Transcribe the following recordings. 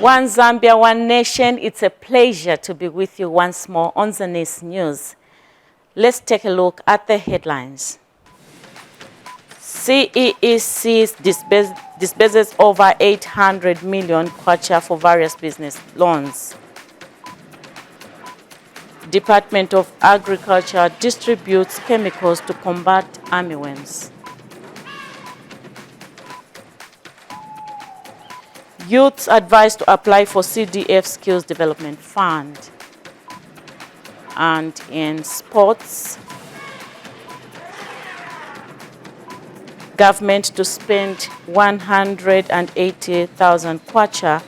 One Zambia, one nation. It's a pleasure to be with you once more on ZANIS News. Let's take a look at the headlines. CEEC disburses over 800 million kwacha for various business loans. Department of Agriculture distributes chemicals to combat armyworms. Youths advised to apply for CDF Skills Development Fund. And in sports, government to spend 180,000 kwacha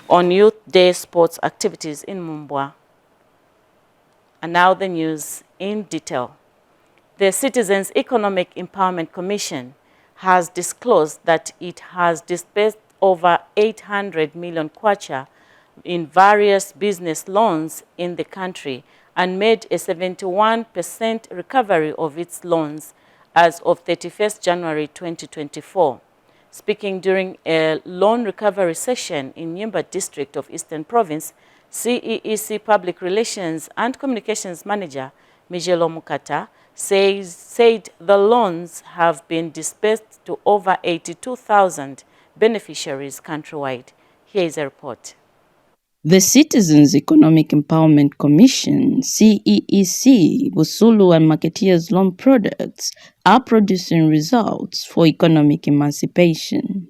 on Youth Day sports activities in Mumbwa. And now the news in detail. The Citizens Economic Empowerment Commission has disclosed that it has disbursed over 800 million kwacha in various business loans in the country and made a 71% recovery of its loans as of 31st January 2024. Speaking during a loan recovery session in Nyimba district of Eastern Province, CEEC Public Relations and Communications Manager Mijelo Mukata said the loans have been disbursed to over 82,000 beneficiaries countrywide. Here is a report. The Citizens Economic Empowerment Commission, CEEC, Busulu and Marketeers Loan Products are producing results for economic emancipation.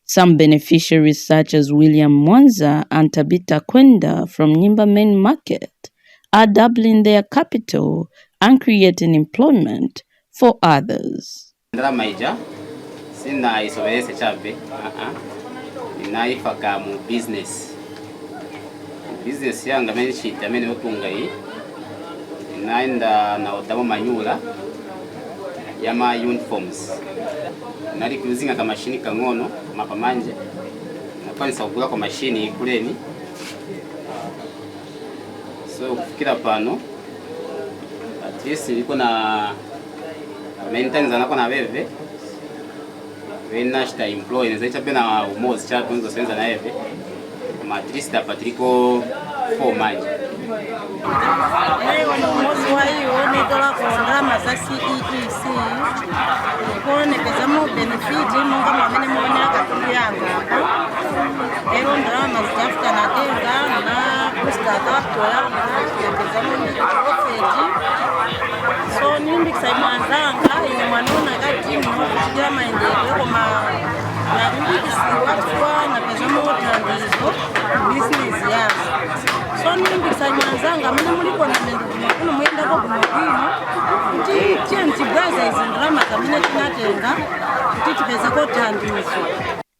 Some beneficiaries such as William Mwanza and Tabita Kwenda from Nyimba Main Market are doubling their capital and creating employment for others. Business yanga menshita mene otunga hii inaenda na odamo manyula yama uniforms nali kuzinga kama mashini kangono mapamanje na kwanza ukula kwa mashini kuleni so kufikira pano at least iko na maintenance anako na bebe venashta employee nzaicha bena umozi cha kunzo senza na bebe matrice da patrico for maji umozi wa hiyo ni dola programa za CEEC kone pezamo benefit munga mamene mwene akatuyanga ero drama zitafuta na tenga na kusta tapto ya pezamo ni profit so nimbi kusaimanzanga ine mwanona kati no kugira maendeleo koma na nimbi siwatwa na pezamo tandizo business yazo so nimbi kusaimanzanga mimi muliko na mendo mwenda ko kumugino ndi tenti braza izindrama kamine tinatenga titipeza ko tandizo.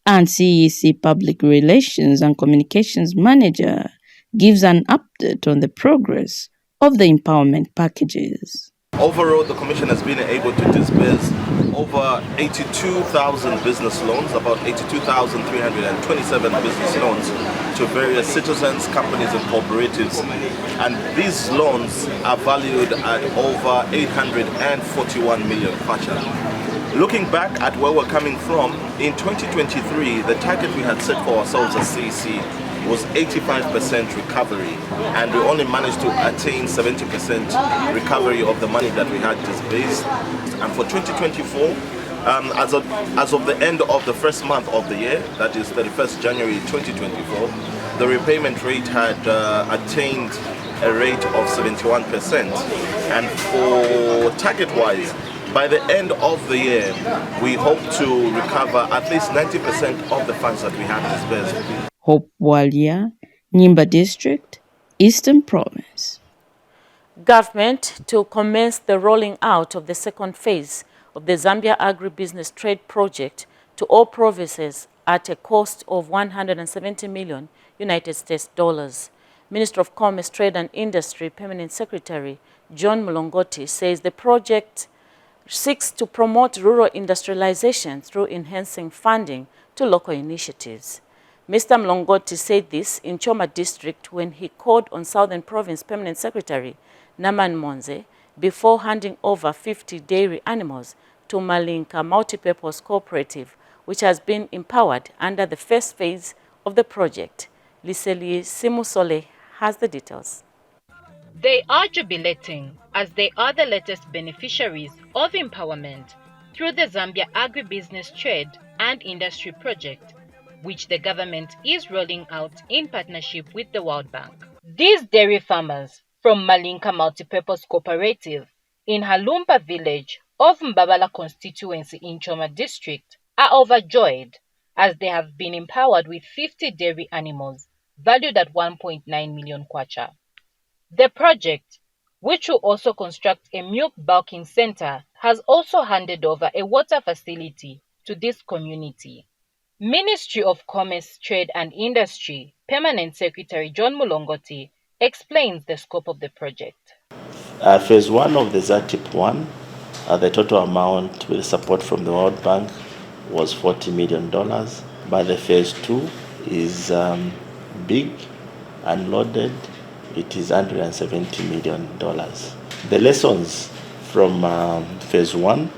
And CEC Public Relations and Communications Manager gives an update on the progress of the empowerment packages. Overall, the Commission has been able to disburse over 82,000 business loans, about 82,327 business loans to various citizens, companies and cooperatives. And these loans are valued at over 841 million kwacha. Looking back at where we're coming from, in 2023, the target we had set for ourselves as CEC was 85% recovery, and we only managed to attain 70% recovery of the money that we had disbursed. And for 2024, as of the end of the first month of the year, that is 31st January 2024, the repayment rate had attained a rate of 71%. And for target-wise, by the end of the year, we hope to recover at least 90% of the funds that we had disbursed. Hope Walia, Nyimba District, Eastern Province. Government to commence the rolling out of the second phase of the Zambia Agribusiness Trade Project to all provinces at a cost of 170 million United States dollars. Minister of Commerce, Trade and Industry Permanent Secretary John Mlongoti says the project seeks to promote rural industrialization through enhancing funding to local initiatives. Mr. Mlongoti said this in Choma District when he called on Southern Province Permanent Secretary Naman Monze before handing over 50 dairy animals to Malinka Multipurpose Cooperative, which has been empowered under the first phase of the project. Liseli Simusole has the details. They are jubilating as they are the latest beneficiaries of empowerment through the Zambia Agribusiness Trade and Industry Project, which the government is rolling out in partnership with the World Bank. These dairy farmers from Malinka Multipurpose Cooperative in Halumba village of Mbabala constituency in Choma district are overjoyed as they have been empowered with 50 dairy animals valued at 1.9 million kwacha. The project, which will also construct a milk bulking center, has also handed over a water facility to this community. Ministry of Commerce, Trade and Industry Permanent Secretary John Mulongoti explains the scope of the project. Phase 1 of the ZATIP 1, the total amount with support from the World Bank was $40 million, but the phase 2 is big and loaded. It is $170 million. The lessons from phase 1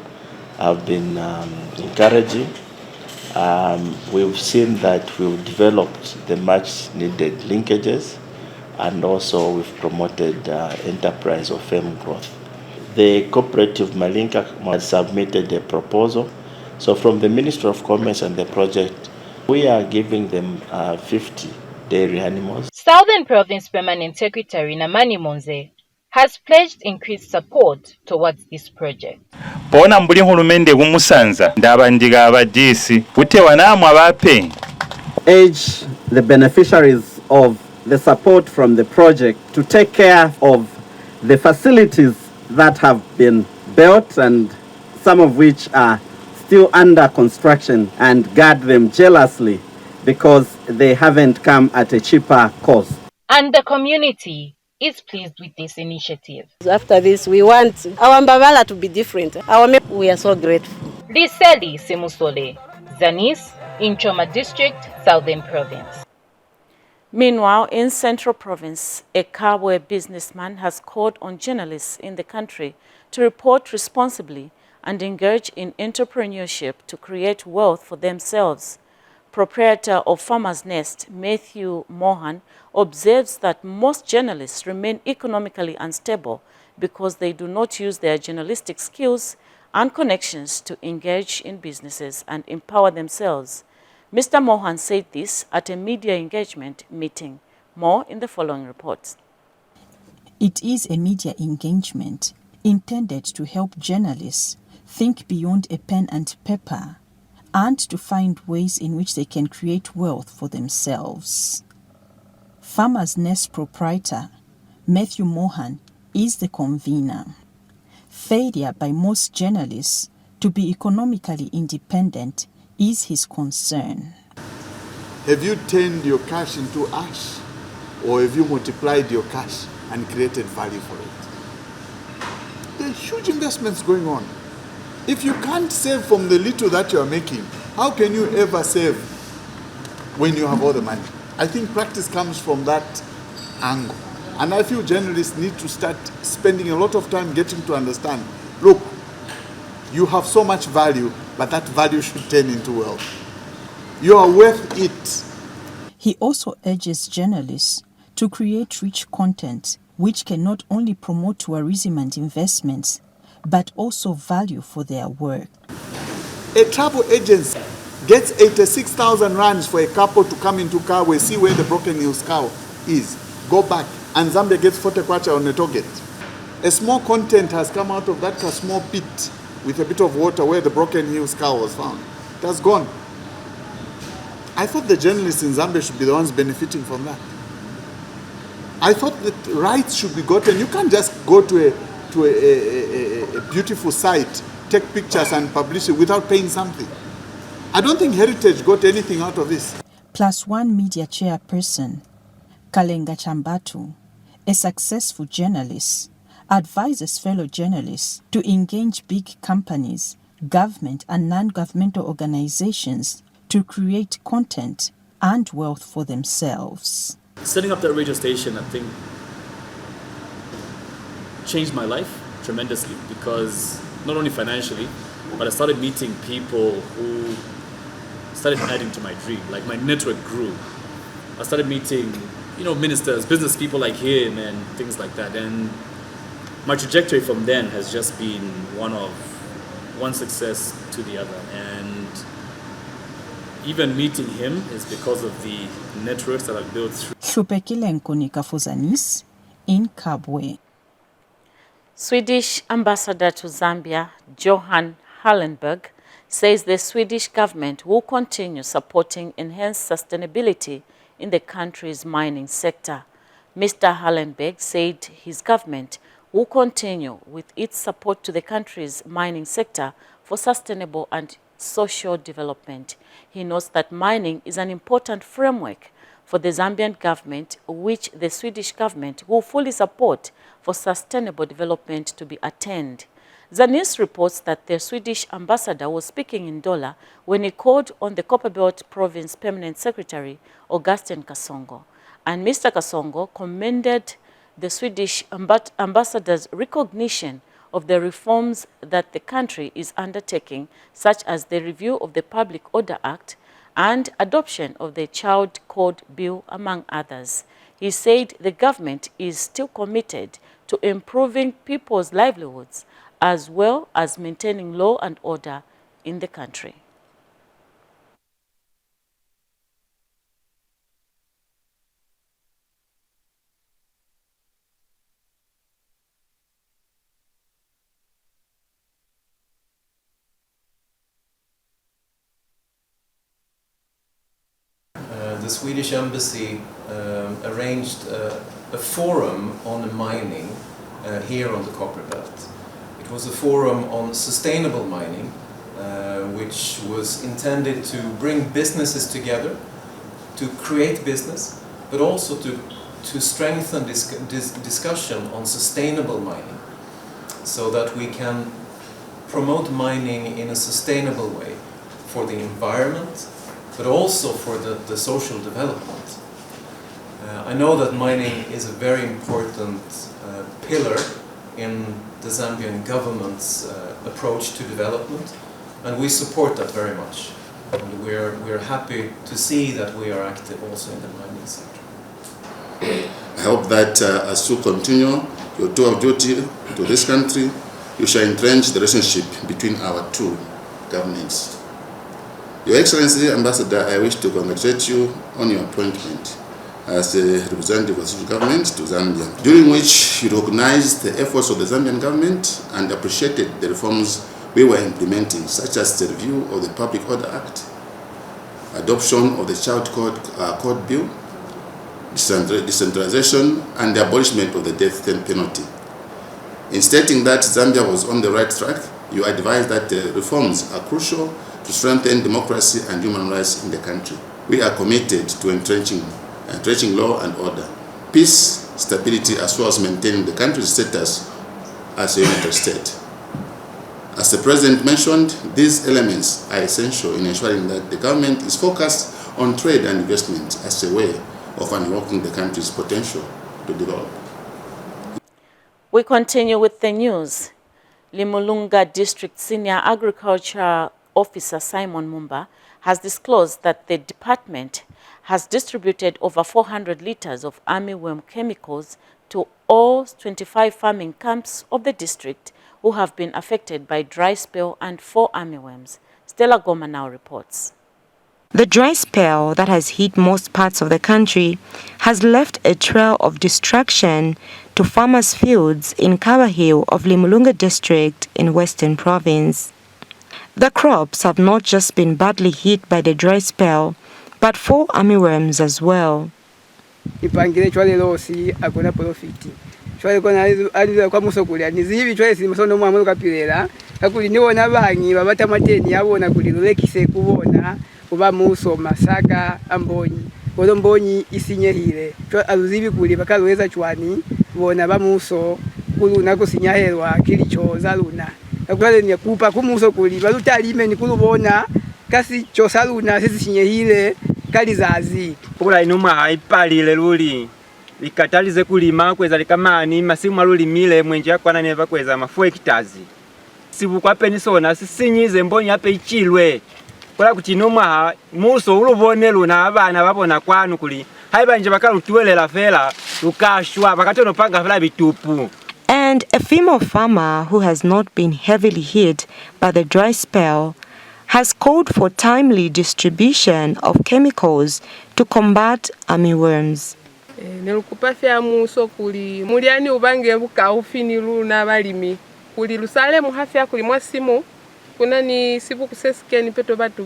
have been encouraging. We've seen that we've developed the much needed linkages, and also we've promoted enterprise or firm growth. The cooperative Malinka has submitted a proposal. So from the Ministry of Commerce and the project, we are giving them 50 dairy animals. Southern Province Permanent Secretary Namani Monze has pledged increased support towards this project. Pona mbuli hulumende gumusanza ndabandiga abadisi utewa namwe abape. Urge the beneficiaries of the support from the project to take care of the facilities that have been built and some of which are still under construction, and guard them jealously because they haven't come at a cheaper cost. And the community is pleased with this initiative. After this, we want our Mbabala to be different. We are so grateful. Liseli Simusole, ZANIS in Choma District, Southern Province. Meanwhile, in Central Province, a Kabwe businessman has called on journalists in the country to report responsibly and engage in entrepreneurship to create wealth for themselves. Proprietor of Farmer's Nest, Matthew Mohan, observes that most journalists remain economically unstable because they do not use their journalistic skills and connections to engage in businesses and empower themselves. Mr. Mohan said this at a media engagement meeting. More in the following report. It is a media engagement intended to help journalists think beyond a pen and paper and to find ways in which they can create wealth for themselves. Farmer's Nest proprietor Matthew Mohan is the convener. Failure by most journalists to be economically independent is his concern. Have you turned your cash into ash, or have you multiplied your cash and created value for it? There are huge investments going on. If you can't save from the little that you are making, how can you ever save when you have all the money? I think practice comes from that angle. And I feel journalists need to start spending a lot of time getting to understand, look, you have so much value, but that value should turn into wealth. You are worth it. He also urges journalists to create rich content which can not only promote tourism and investments, but also value for their work. A travel agency gets 86,000 rands for a couple to come into Kabwe, see where the Broken Hills cow is, go back, and Zambia gets 40 kwacha on the target. A small content has come out of that small pit with a bit of water where the Broken Hills cow was found. It has gone. I thought the journalists in Zambia should be the ones benefiting from that. I thought that rights should be gotten. You can't just go to a beautiful site, take pictures and publish it without paying something. I don't think Heritage got anything out of this. Plus One Media chairperson, Kalenga Chambatu, a successful journalist, advises fellow journalists to engage big companies, government and non-governmental organizations to create content and wealth for themselves. Setting up that radio station, I think, changed my life tremendously, because not only financially, but I started meeting people who started adding to my dream. Like, my network grew. I started meeting, ministers, business people like him and things like that. And my trajectory from then has just been one success to the other. And even meeting him is because of the networks that I've built through. Hlupekilenko for ZANIS in Kabwe. Swedish ambassador to Zambia, Johan Hallenberg, says the Swedish government will continue supporting enhanced sustainability in the country's mining sector. Mr. Hallenberg said his government will continue with its support to the country's mining sector for sustainable and social development. He notes that mining is an important framework for the Zambian government, which the Swedish government will fully support for sustainable development to be attained. ZANIS reports that the Swedish ambassador was speaking in Dola when he called on the Copperbelt Province Permanent Secretary, Augustin Kasongo. And Mr. Kasongo commended the Swedish ambassador's recognition of the reforms that the country is undertaking, such as the review of the Public Order Act and adoption of the Child Code Bill, among others. He said the government is still committed to improving people's livelihoods as well as maintaining law and order in the country. The Swedish Embassy arranged a forum on mining here on the Copperbelt. It was a forum on sustainable mining, which was intended to bring businesses together, to create business, but also to strengthen this discussion on sustainable mining, so that we can promote mining in a sustainable way for the environment, but also for the social development. I know that mining is a very important pillar in the Zambian government's approach to development, and we support that very much. And we're happy to see that we are active also in the mining sector. I hope that as you continue your tour of duty to this country, you shall entrench the relationship between our two governments. Your Excellency, Ambassador, I wish to congratulate you on your appointment as a representative of the Swedish government to Zambia, during which you recognized the efforts of the Zambian government and appreciated the reforms we were implementing, such as the review of the Public Order Act, adoption of the Child Code Bill, decentralization, and the abolishment of the death penalty. In stating that Zambia was on the right track, you advised that the reforms are crucial to strengthen democracy and human rights in the country. We are committed to entrenching law and order, peace, stability, as well as maintaining the country's status as a united state. As the President mentioned, these elements are essential in ensuring that the government is focused on trade and investment as a way of unlocking the country's potential to develop. We continue with the news. Limulunga District Senior Agriculture Officer Simon Mumba has disclosed that the department has distributed over 400 liters of armyworm chemicals to all 25 farming camps of the district who have been affected by dry spell and 4 armyworms. Stella Goma now reports. The dry spell that has hit most parts of the country has left a trail of destruction to farmers' fields in Kawa Hill of Limulunga District in Western Province. The crops have not just been badly hit by the dry spell, but 4 armyworms as well. Ipangile chwale losi akona profiti. Chwale kona aliza kwa musokulia nizivi chwale simusono mwamu kapirela akuli niwona bangi babata mateni yabona kulilekise kubona kuba muso masaka ambonyi kodo mbonyi isinyehile chwa aluzivi kuli bakalweza chwani bona bamuso kuluna kusinyahelwa kilicho zaluna akwale ni kupa kumuso kuli balutalime ni kulubona kasi chosaluna sisinyehile kalizazi kula inuma ipalile luli likatalize kulima kweza likamani masimu alulimile mwenje akwana neva kweza mafu hectares sibu kwa penisona sisinyize mbonyi ape ichilwe kola kuti inuma muso ulubone luna abana babona kwanu kuli haiba nje bakalutuwelela fela lukashwa bakatono panga fela bitupu. And a female farmer who has not been heavily hit by the dry spell has called for timely distribution of chemicals to combat armyworms. Nelukupafya muso kuli muliani ubange buka ufinilu na balimi kuli lusale muhafya kuli mwasimu kuna ni sibu kusesikia peto batu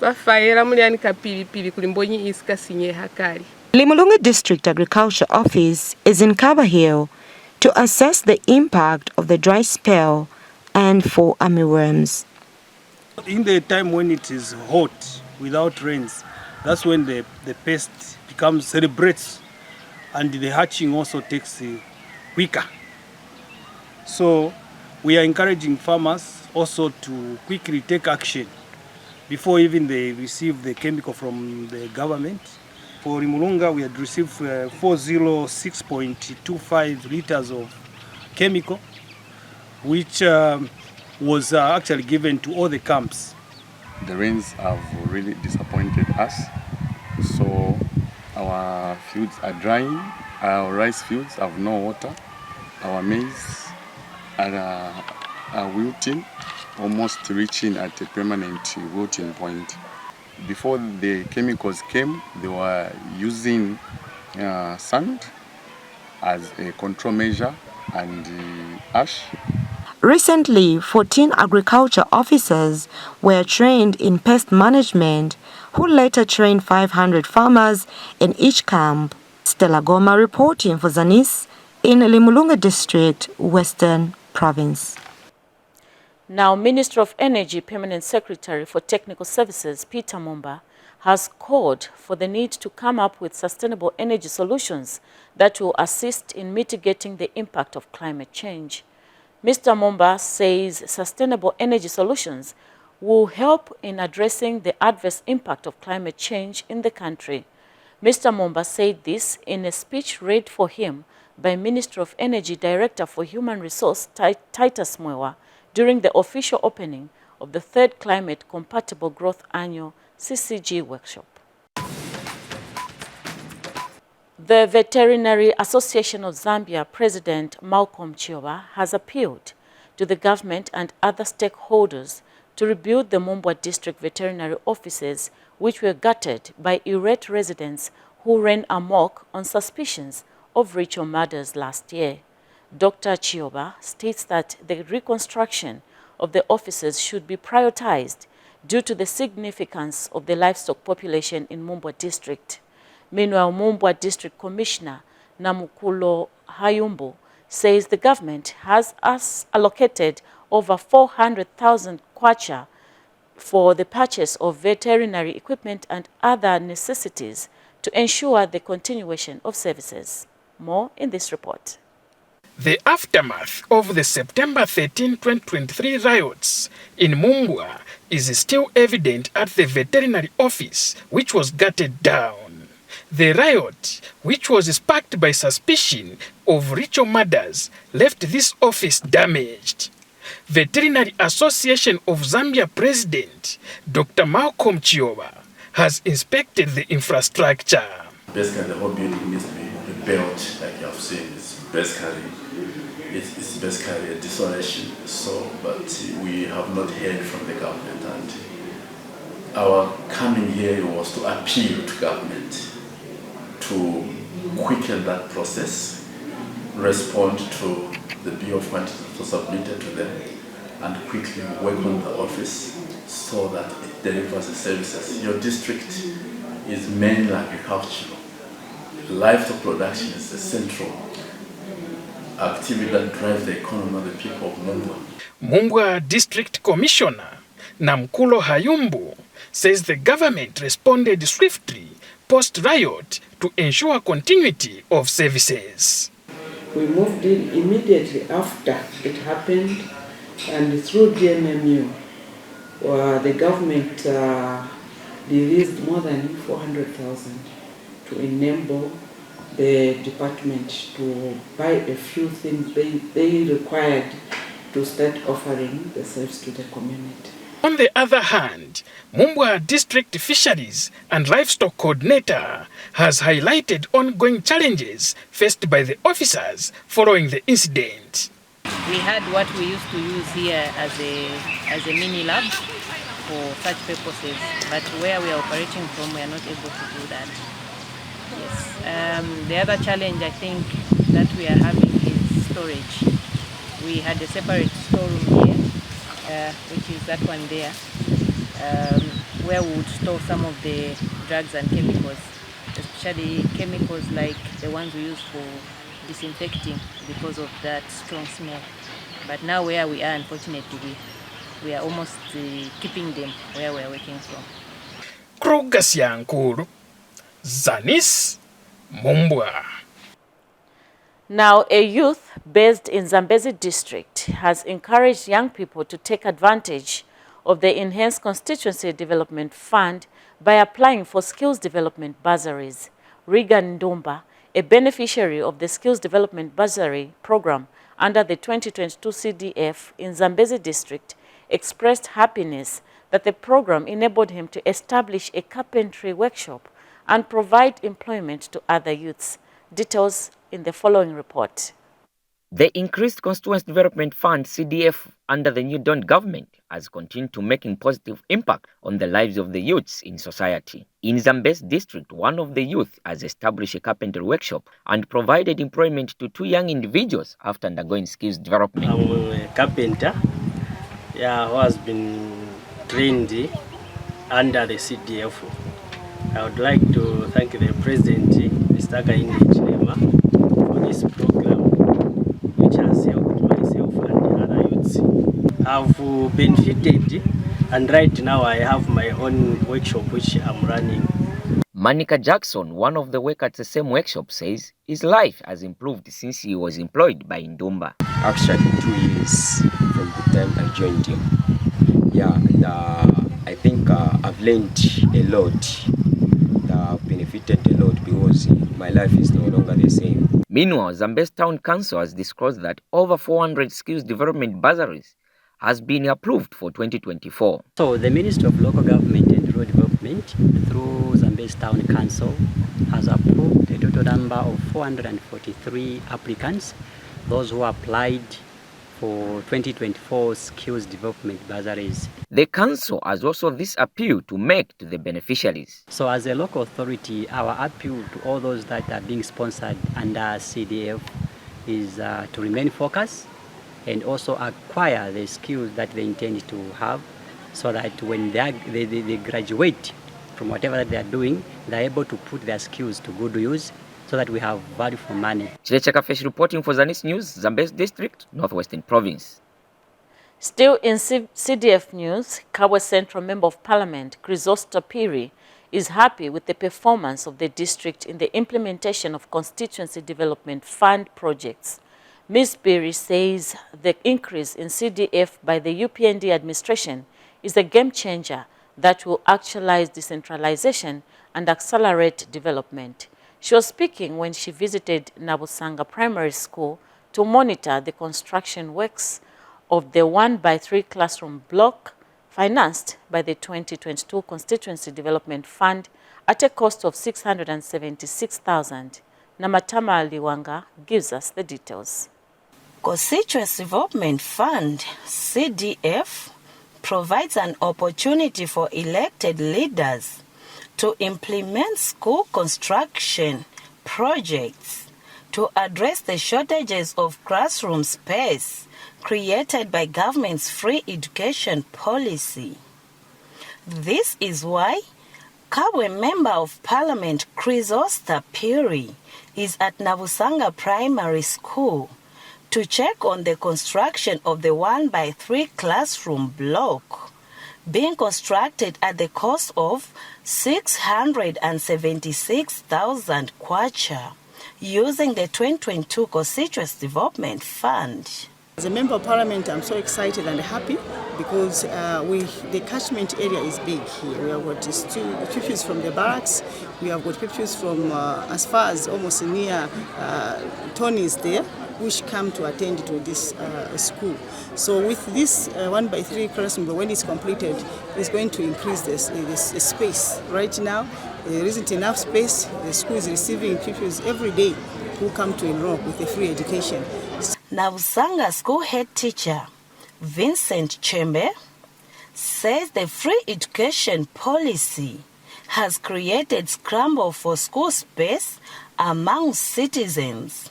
bafaela muliani kapilipili kuli mbonyi iska sinye hakali. Limulunga District Agriculture Office is in Kaba Hill to assess the impact of the dry spell and for armyworms. In the time when it is hot without rains, that's when the pest celebrates and the hatching also takes quicker. So we are encouraging farmers also to quickly take action before even they receive the chemical from the government. For Limulunga, we had received 406.25 liters of chemical, which was actually given to all the camps. The rains have really disappointed us, so our fields are drying, our rice fields have no water, our maize are wilting, almost reaching at a permanent wilting point. Before the chemicals came, they were using sand as a control measure and ash. Recently, 14 agriculture officers were trained in pest management, who later trained 500 farmers in each camp. Stella Goma reporting for ZANIS in Limulunga District, Western Province. Now, Minister of Energy Permanent Secretary for Technical Services, Peter Mumba, has called for the need to come up with sustainable energy solutions that will assist in mitigating the impact of climate change. Mr. Mumba says sustainable energy solutions will help in addressing the adverse impact of climate change in the country. Mr. Mumba said this in a speech read for him by Minister of Energy Director for Human Resource, Titus Mwewa, during the official opening of the 3rd Climate Compatible Growth Annual CCG workshop. The Veterinary Association of Zambia President Malcolm Chioba has appealed to the government and other stakeholders to rebuild the Mumbwa District veterinary offices, which were gutted by irate residents who ran amok on suspicions of ritual murders last year. Dr. Chioba states that the reconstruction of the offices should be prioritized due to the significance of the livestock population in Mumbwa District. Meanwhile, Mumbwa District Commissioner Namukulo Hayumbu says the government has allocated over 400,000 kwacha for the purchase of veterinary equipment and other necessities to ensure the continuation of services. More in this report. The aftermath of the September 13, 2023 riots in Mumbwa is still evident at the veterinary office, which was gutted down. The riot, which was sparked by suspicion of ritual murders, left this office damaged. Veterinary Association of Zambia President Dr. Malcolm Chioba has inspected the infrastructure. Basically, the whole building needs to be rebuilt, like you have seen. It's basically a desolation. So, but we have not heard from the government, and our coming here was to appeal to government to quicken that process, respond to the bill of quantities that was submitted to them, and quickly work on the office so that it delivers the services. Your district is mainly agricultural. Livestock production is the central activity that drives the economy of the people of Mumbwa. Mumbwa District Commissioner Namkulo Hayumbu says the government responded swiftly post-riot to ensure continuity of services. We moved in immediately after it happened, and through DMMU, the government released more than 400,000 to enable the department to buy a few things they required to start offering the service to the community. On the other hand, Mumbwa District Fisheries and Livestock Coordinator has highlighted ongoing challenges faced by the officers following the incident. We had what we used to use here as a mini lab for such purposes, but where we are operating from, we are not able to do that. Yes. The other challenge I think that we are having is storage. We had a separate storeroom here, which is that one there, where we would store some of the drugs and chemicals, especially chemicals like the ones we use for disinfecting because of that strong smell. But now where we are, unfortunately, we are almost keeping them where we are working from. Krugasiankuru, ZANIS, Mumbwa. Now, a youth based in Zambezi district has encouraged young people to take advantage of the Enhanced Constituency Development Fund by applying for skills development bursaries. Regan Ndomba, a beneficiary of the Skills Development Bursary Program under the 2022 CDF in Zambezi district, expressed happiness that the program enabled him to establish a carpentry workshop and provide employment to other youths. Details in the following report. The Increased Constituency Development Fund, CDF, under the New Dawn government has continued to making positive impact on the lives of the youths in society. In Zambezi district, one of the youth has established a carpentry workshop and provided employment to 2 young individuals after undergoing skills development. I'm a carpenter, who has been trained under the CDF. I would like to thank the President, Mr. Kainde Chilema, for this program, which has helped myself and the other youths. I've benefited, and right now I have my own workshop which I'm running. Manika Jackson, one of the workers at the same workshop, says his life has improved since he was employed by Ndomba. Actually, 2 years from the time I joined him. Yeah, and I think I've learned a lot. I've benefited a lot because my life is no longer the same. Meanwhile, Zambezi Town Council has disclosed that over 400 skills development bursaries has been approved for 2024. So the Ministry of Local Government and Rural Development through Zambezi Town Council has approved a total number of 443 applicants, those who applied for 2024 skills development bursaries. The council has also this appeal to make to the beneficiaries. So as a local authority, our appeal to all those that are being sponsored under CDF is to remain focused and also acquire the skills that they intend to have, so that when they graduate from whatever that they are doing, they're able to put their skills to good use, so that we have value for money. Chilecheka Fish reporting for ZANIS News, Zambezi District, Northwestern Province. Still in CDF news, Kabwe Central Member of Parliament, Chrysosta Piri, is happy with the performance of the district in the implementation of Constituency Development Fund projects. Ms. Piri says the increase in CDF by the UPND administration is a game changer that will actualize decentralization and accelerate development. She was speaking when she visited Nabusanga Primary School to monitor the construction works of the 1x3 classroom block financed by the 2022 Constituency Development Fund at a cost of $676,000. Namatama Liwanga gives us the details. Constituency Development Fund, CDF, provides an opportunity for elected leaders to implement school construction projects to address the shortages of classroom space created by government's free education policy. This is why Kabwe Member of Parliament Chrysosta Piri is at Nabusanga Primary School to check on the construction of the 1x3 classroom block being constructed at the cost of 676,000 kwacha using the 2022 Constituency Development Fund. As a Member of Parliament, I'm so excited and happy because the catchment area is big here. We have got pupils from the barracks, we have got pupils from as far as almost near Tony's there, which come to attend to this school. So with this 1x3 classroom, when it's completed, it's going to increase this space. Right now, there isn't enough space. The school is receiving pupils every day who come to enroll with a free education. Nabusanga school head teacher Vincent Chembe says the free education policy has created scramble for school space among citizens,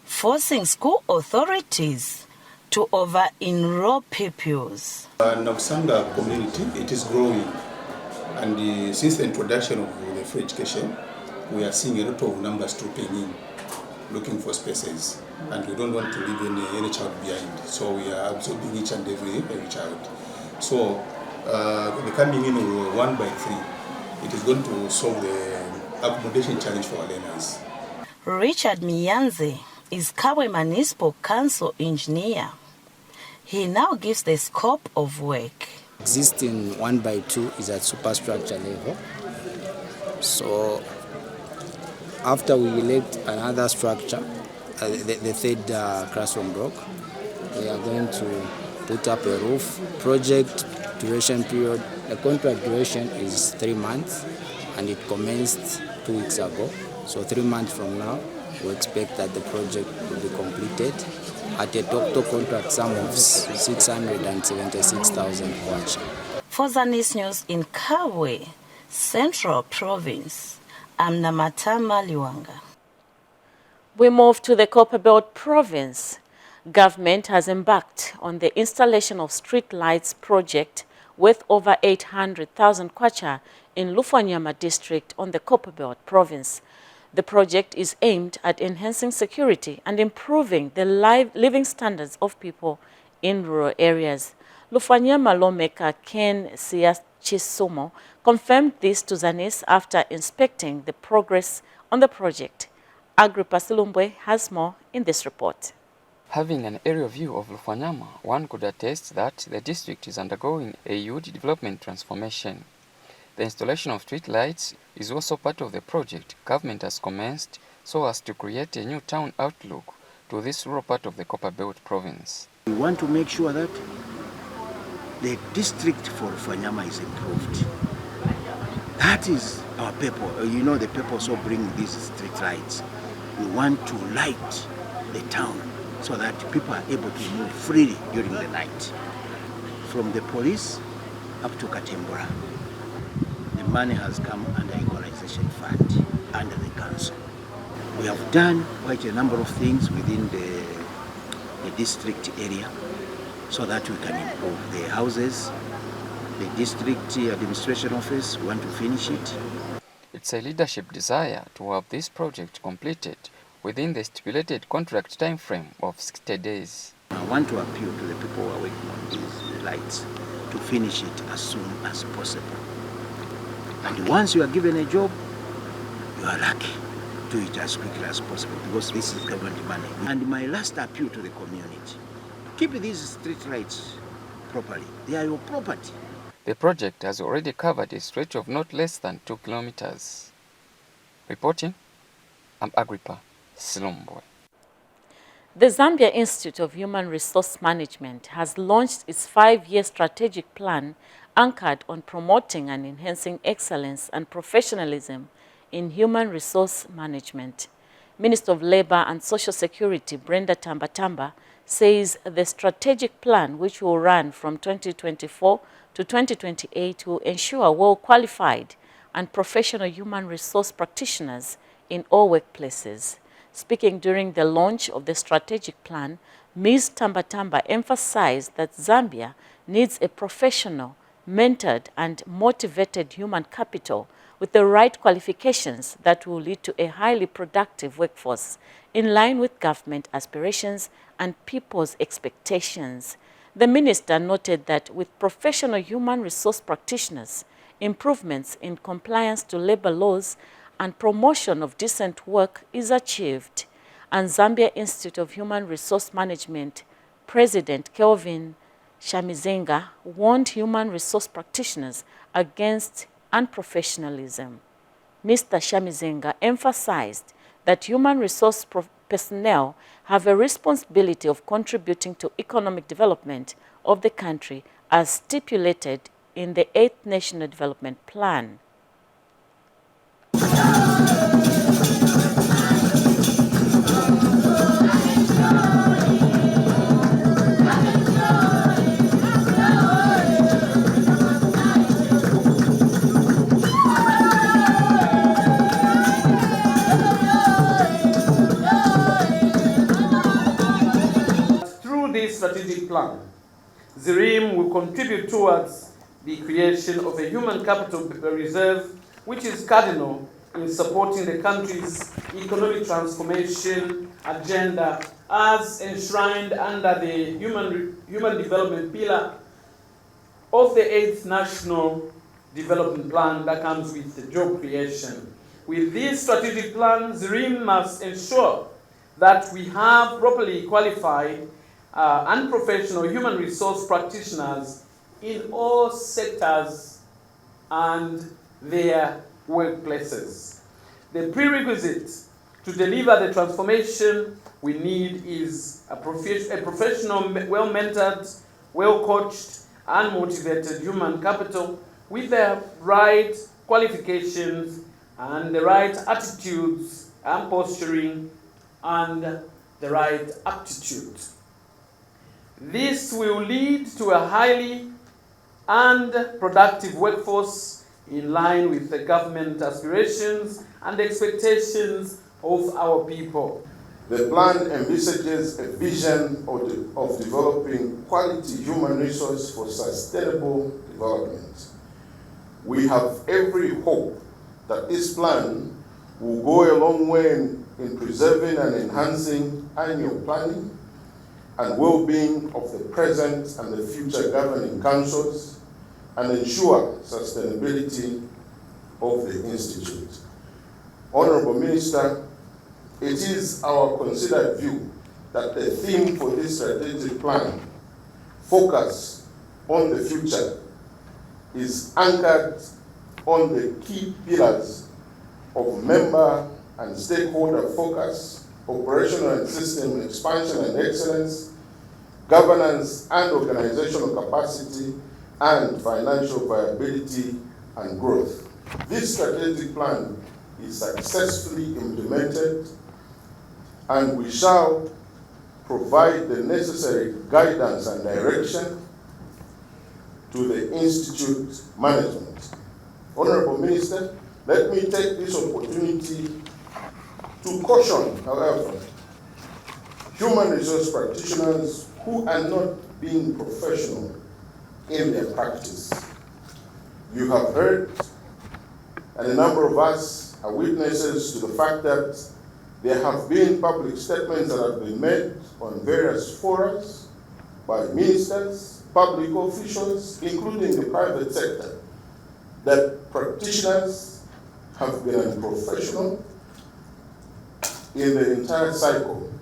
forcing school authorities to over-enroll pupils. Nabusanga community, it is growing, and since the introduction of the free education, we are seeing a lot of numbers trooping in, looking for spaces, and we don't want to leave any child behind. So we are absorbing each and every child. So the coming in of 1x3, it is going to solve the accommodation challenge for our learners. Richard Miyanze is Kabwe Municipal Council engineer. He now gives the scope of work. Existing 1x2 is at superstructure level. So after we elect another structure, the third classroom block, we are going to put up a roof. Project duration period, the contract duration is 3 months, and it commenced 2 weeks ago. So 3 months from now, we expect that the project will be completed at a total contract sum of 676,000 kwacha. For ZANIS News in Kabwe, Central Province, I'm Namatama Liwanga. We move to the Copperbelt Province. Government has embarked on the installation of street lights project worth over 800,000 kwacha in Lufwanyama district on the Copperbelt Province. The project is aimed at enhancing security and improving the living standards of people in rural areas. Lufwanyama lawmaker Ken Siachisomo confirmed this to ZANIS after inspecting the progress on the project. Agrippa Silumbwe has more in this report. Having an aerial view of Lufwanyama, one could attest that the district is undergoing a huge development transformation. The installation of street lights is also part of the project government has commenced so as to create a new town outlook to this rural part of the Copperbelt Province. We want to make sure that the district for Lufwanyama is improved. That is our purpose. You know, the purpose of bringing these street lights. We want to light the town so that people are able to move freely during the night. From the police up to Katembora, the money has come under equalization fund, under the council. We have done quite a number of things within the district area so that we can improve the houses, the district administration office. We want to finish it. It's a leadership desire to have this project completed within the stipulated contract time frame of 60 days. I want to appeal to the people who are working on these lights to finish it as soon as possible. And once you are given a job, you are lucky. Do it as quickly as possible because this is government money. And my last appeal to the community, keep these street lights properly. They are your property. The project has already covered a stretch of not less than 2 kilometers. Reporting, I'm Agrippa Silumbwe. The Zambia Institute of Human Resource Management has launched its 5-year strategic plan anchored on promoting and enhancing excellence and professionalism in human resource management. Minister of Labor and Social Security Brenda Tambatamba says the strategic plan, which will run from 2024 to 2028, will ensure well-qualified and professional human resource practitioners in all workplaces. Speaking during the launch of the strategic plan, Ms. Tambatamba emphasized that Zambia needs a professional, mentored and motivated human capital with the right qualifications that will lead to a highly productive workforce in line with government aspirations and people's expectations. The minister noted that with professional human resource practitioners, improvements in compliance to labor laws and promotion of decent work is achieved. And Zambia Institute of Human Resource Management President Kelvin Shamizenga warned human resource practitioners against unprofessionalism. Mr. Shamizenga emphasized that human resource personnel have a responsibility of contributing to economic development of the country as stipulated in the 8th National Development Plan. Through this strategic plan, ZANIS will contribute towards the creation of a human capital reserve, which is cardinal in supporting the country's economic transformation agenda as enshrined under the human development pillar of the 8th National Development Plan that comes with the job creation. With this strategic plan, ZANIS must ensure that we have properly qualified and professional human resource practitioners in all sectors and their workplaces. The prerequisite to deliver the transformation we need is a professional, well-mentored, well-coached, and motivated human capital with the right qualifications and the right attitudes and posturing and the right aptitude. This will lead to a highly and productive workforce in line with the government aspirations and expectations of our people. The plan envisages a vision of developing quality human resource for sustainable development. We have every hope that this plan will go a long way in preserving and enhancing annual planning and well-being of the present and the future governing councils and ensure sustainability of the Institute. Honourable Minister, it is our considered view that the theme for this strategic plan, focus on the future, is anchored on the key pillars of member and stakeholder focus, operational and system expansion and excellence, governance and organizational capacity, and financial viability and growth. This strategic plan is successfully implemented, and we shall provide the necessary guidance and direction to the Institute management. Honourable Minister, let me take this opportunity to caution, however, human resource practitioners who are not being professional in their practice. You have heard, and a number of us are witnesses to the fact that there have been public statements that have been made on various forums by ministers, public officials, including the private sector, that practitioners have been unprofessional in the entire cycle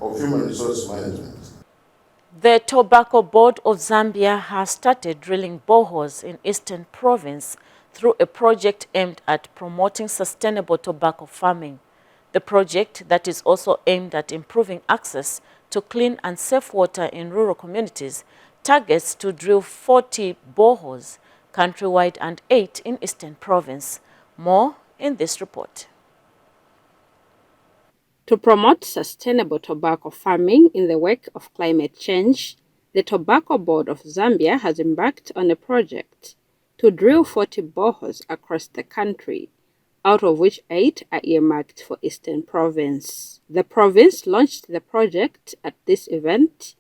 of human resource management. The Tobacco Board of Zambia has started drilling boreholes in Eastern Province through a project aimed at promoting sustainable tobacco farming. The project, that is also aimed at improving access to clean and safe water in rural communities, targets to drill 40 boreholes countrywide and 8 in Eastern Province. More in this report. To promote sustainable tobacco farming in the wake of climate change, the Tobacco Board of Zambia has embarked on a project to drill 40 boreholes across the country, out of which 8 are earmarked for Eastern Province. The province launched the project at this event,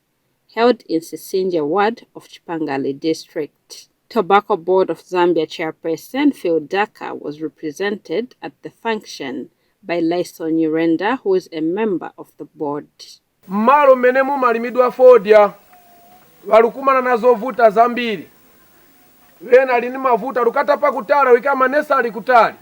held in Sisinja Ward of Chipangali District. Tobacco Board of Zambia Chairperson Phil Daka was represented at the function by Lyson Urenda, who is a member of the board. Mmalo menemu malimidwa fodya walukumana nazo vuta zambiri wena lini mavuta lukata pa kutala wika manesa ali kutali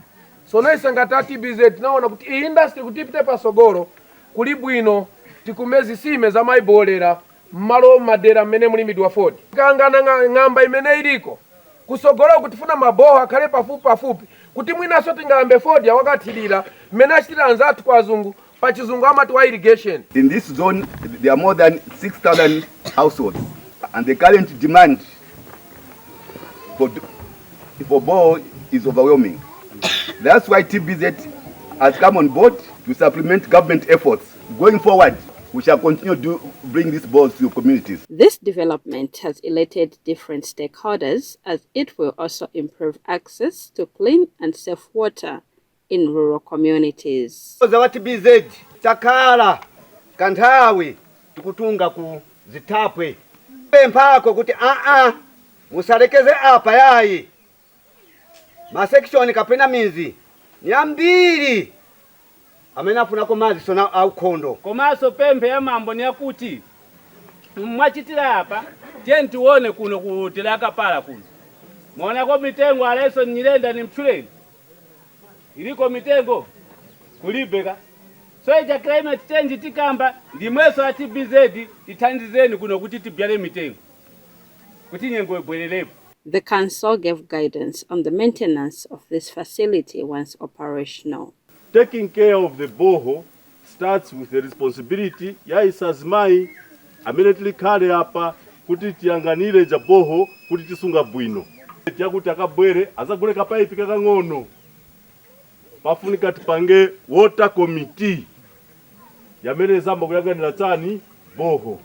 so naisa ngatati bizeti naona kuti industry kutipite pasogoro kuli bwino tikumezi sime za maibolera mmalo madera menemu limidwa fodya kangana ngamba imene iliko kusogora kutifuna maboho akhale pafupi kuti mwina so tingambe fodya wakathilira mmene achitira anzathu kwa azungu pachizungu amati wa irrigation. In this zone, there are more than 6,000 households, and the current demand for bore is overwhelming. That's why TBZ has come on board to supplement government efforts. Going forward, we shall continue to bring these bores to communities. This development has elated different stakeholders as it will also improve access to clean and safe water in rural communities. TBZ takala kanthawi tukutunga ku zitapwe mpako kuti musalekeze apa yayi masection kapena mizi ni ambiri amene afunako madzi sona aukhondo komanso pemphe ya mambo ni yakuti mwachitira apa tiye tione kuno kutila kapala kuno muonako mitengo aleso nyilenda ni mchuleni iliko mitengo kulibeka so ija climate change tikamba limweso la TBZ tithandizeni kuno kuti tibyale mitengo kuti nyengo ibwerelepo. The council gave guidance on the maintenance of this facility once operational. Taking care of the borehole starts with the responsibility ya ZANIS MAIN immediately kale apa kuti tiyanganire ja borehole kuti tisunga bwino. Tiyakuti akabwere azagule kapaipi kakang'ono. Pafunika tipange water committee yamene zamba kuyanganira tani borehole.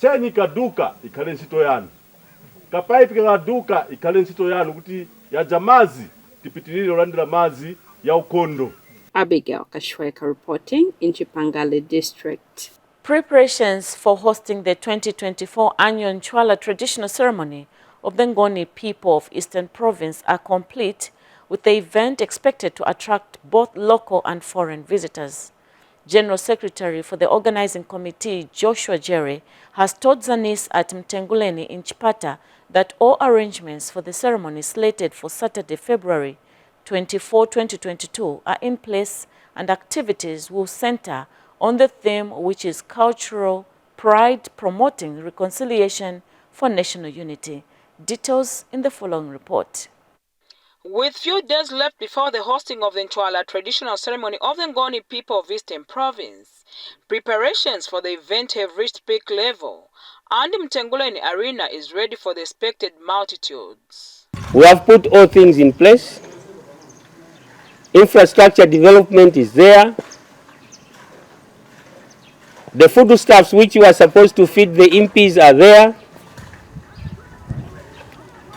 Chenyi kaduka ikhale ntchito yanu. Kapaipi kaduka ikhale ntchito yanu kuti yaja mazi tipitirire olandira mazi ya ukhondo. Abigail Kashweka reporting in Chipangali district. Preparations for hosting the 2024 annual Nchwala traditional ceremony of the Ngoni people of Eastern Province are complete, with the event expected to attract both local and foreign visitors. General Secretary for the Organizing Committee, Joshua Jerry, has told ZANIS at Mtenguleni in Chipata that all arrangements for the ceremony slated for Saturday, February 24, 2022 are in place, and activities will center on the theme, which is cultural pride promoting reconciliation for national unity. Details in the following report. With few days left before the hosting of the Nchwala traditional ceremony of the Ngoni people of Eastern Province, preparations for the event have reached peak level, and Mtenguleni Arena is ready for the expected multitudes. We have put all things in place. Infrastructure development is there. The foodstuffs which you are supposed to feed the MPs are there.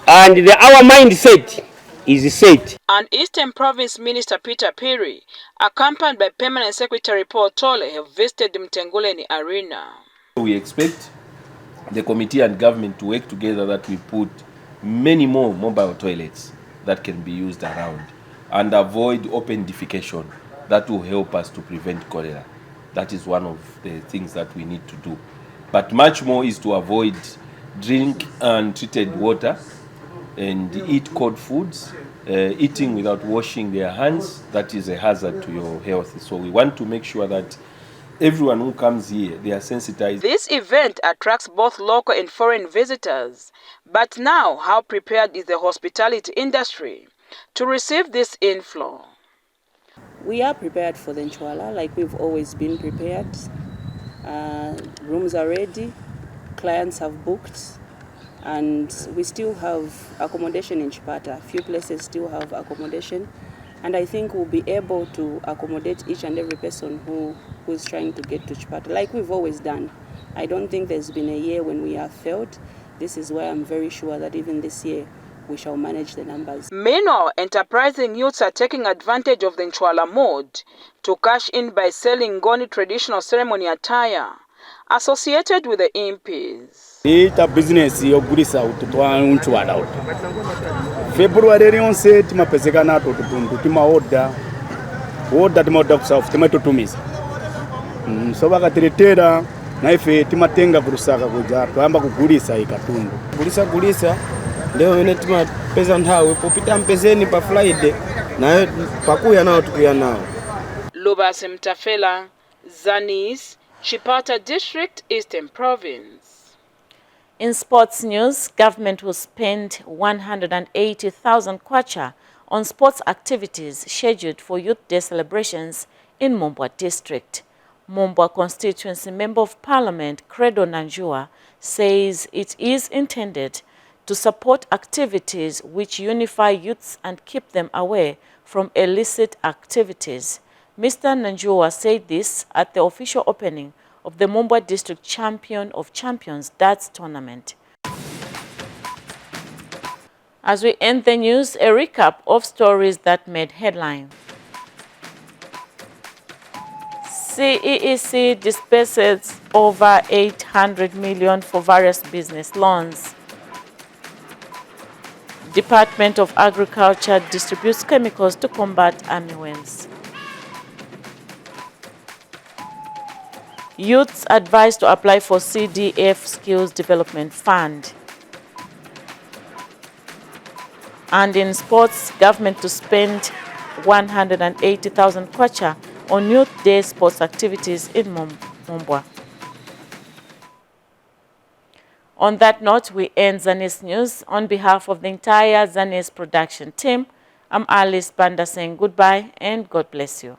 And our mindset is set. And Eastern Province Minister Peter Piri, accompanied by Permanent Secretary Paul Tole, have visited Mtenguleni Arena. We expect the committee and government to work together that we put many more mobile toilets that can be used around and avoid open defecation. That will help us to prevent cholera. That is one of the things that we need to do. But much more is to avoid drink untreated water and eat cold foods, eating without washing their hands. That is a hazard to your health. So we want to make sure that everyone who comes here, they are sensitized. This event attracts both local and foreign visitors. But now, how prepared is the hospitality industry to receive this inflow? We are prepared for the Nchwala, like we've always been prepared. Rooms are ready, clients have booked, and we still have accommodation in Chipata. A few places still have accommodation, and I think we'll be able to accommodate each and every person who is trying to get to Chipata, like we've always done. I don't think there's been a year when we have failed. This is why I'm very sure that even this year, we shall manage the numbers. Meanwhile, enterprising youths are taking advantage of the Nchwala mode to cash in by selling Ngoni traditional ceremony attire associated with the MPs. Ita business yogulisa utoto wa Nchwala uto. February lyonse timapezeka nato tutundu timaoda timaoda kusafu timatutumiza. So bakatiletera na ife timatenga kurusaka kuja tuyamba kugulisa ikatundu. Gulisa leo wene timapeza nthawi popita mpezeni pa Friday na pakuya nao tukuya nao. Lubase Mtafela, ZANIS, Chipata District, Eastern Province. In sports news, government will spend 180,000 kwacha on sports activities scheduled for Youth Day celebrations in Mumbwa district. Mumbwa constituency Member of Parliament Credo Nanjua says it is intended to support activities which unify youths and keep them away from illicit activities. Mr. Nanjua said this at the official opening of the Mumbwa District Champion of Champions Darts Tournament. As we end the news, a recap of stories that made headline. CEEC disperses over 800 million for various business loans. Department of Agriculture distributes chemicals to combat armyworms. Youths advised to apply for CDF Skills Development Fund. And in sports, government to spend 180,000 kwacha on Youth Day sports activities in Mumbwa. On that note, we end ZANIS News. On behalf of the entire ZANIS production team, I'm Alice Banda saying goodbye and God bless you.